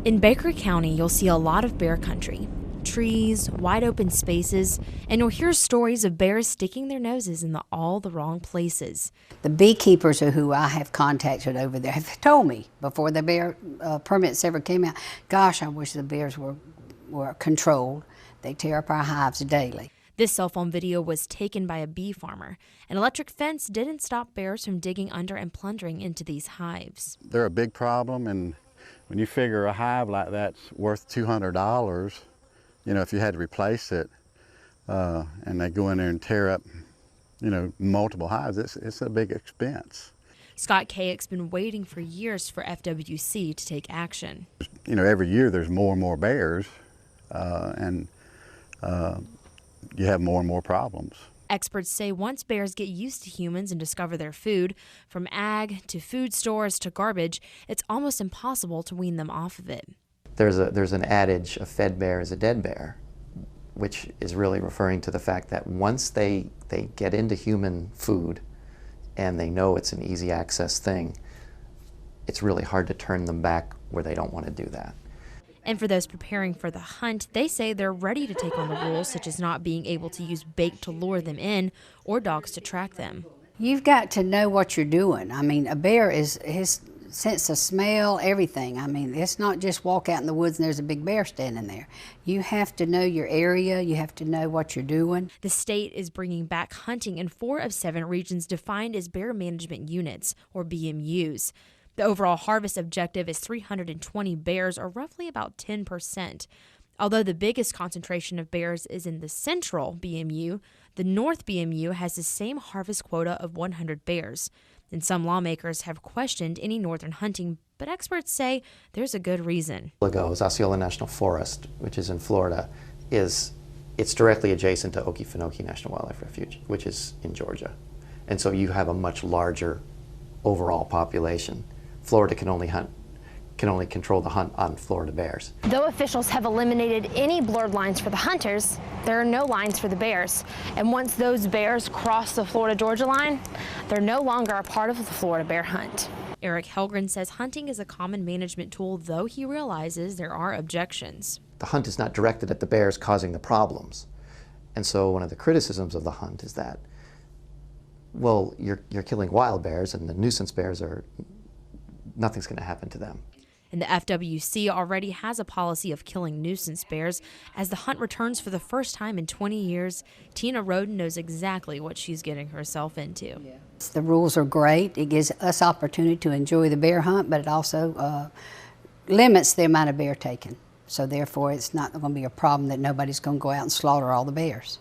In Baker County, you'll see a lot of bear country. Trees, wide open spaces, and you'll hear stories of bears sticking their noses in all the wrong places. The beekeepers who I have contacted over there have told me before the bear permits ever came out, gosh, I wish the bears were controlled. They tear up our hives daily. This cell phone video was taken by a bee farmer. An electric fence didn't stop bears from digging under and plundering into these hives. They're a big problem, and when you figure a hive like that's worth $200, you know, if you had to replace it, and they go in there and tear up, you know, multiple hives, it's a big expense. Scott Kayick's been waiting for years for FWC to take action. You know, every year there's more and more bears, and you have more and more problems. Experts say once bears get used to humans and discover their food, from ag to food stores to garbage, it's almost impossible to wean them off of it. There's an adage, a fed bear is a dead bear, which is really referring to the fact that once they get into human food and they know it's an easy access thing, it's really hard to turn them back where they don't want to do that. And for those preparing for the hunt, they say they're ready to take on the rules, such as not being able to use bait to lure them in or dogs to track them. You've got to know what you're doing. I mean, a bear is his sense of smell, everything. I mean, it's not just walk out in the woods and there's a big bear standing there. You have to know your area. You have to know what you're doing. The state is bringing back hunting in 4 of 7 regions defined as bear management units, or BMUs. The overall harvest objective is 320 bears, or roughly about 10%. Although the biggest concentration of bears is in the central BMU, the North BMU has the same harvest quota of 100 bears. And some lawmakers have questioned any northern hunting, but experts say there's a good reason. Osceola National Forest, which is in Florida, it's directly adjacent to Okefenokee National Wildlife Refuge, which is in Georgia. And so you have a much larger overall population. Florida can only control the hunt on Florida bears. Though officials have eliminated any blurred lines for the hunters, there are no lines for the bears. And once those bears cross the Florida-Georgia line, they're no longer a part of the Florida bear hunt. Eric Helgren says hunting is a common management tool, though he realizes there are objections. The hunt is not directed at the bears causing the problems. And so one of the criticisms of the hunt is that, well, you're killing wild bears, and the nuisance bears nothing's going to happen to them. And the FWC already has a policy of killing nuisance bears. As the hunt returns for the first time in 20 years, Tina Roden knows exactly what she's getting herself into. The rules are great. It gives us opportunity to enjoy the bear hunt, but it also limits the amount of bear taken. So therefore, it's not going to be a problem that nobody's going to go out and slaughter all the bears.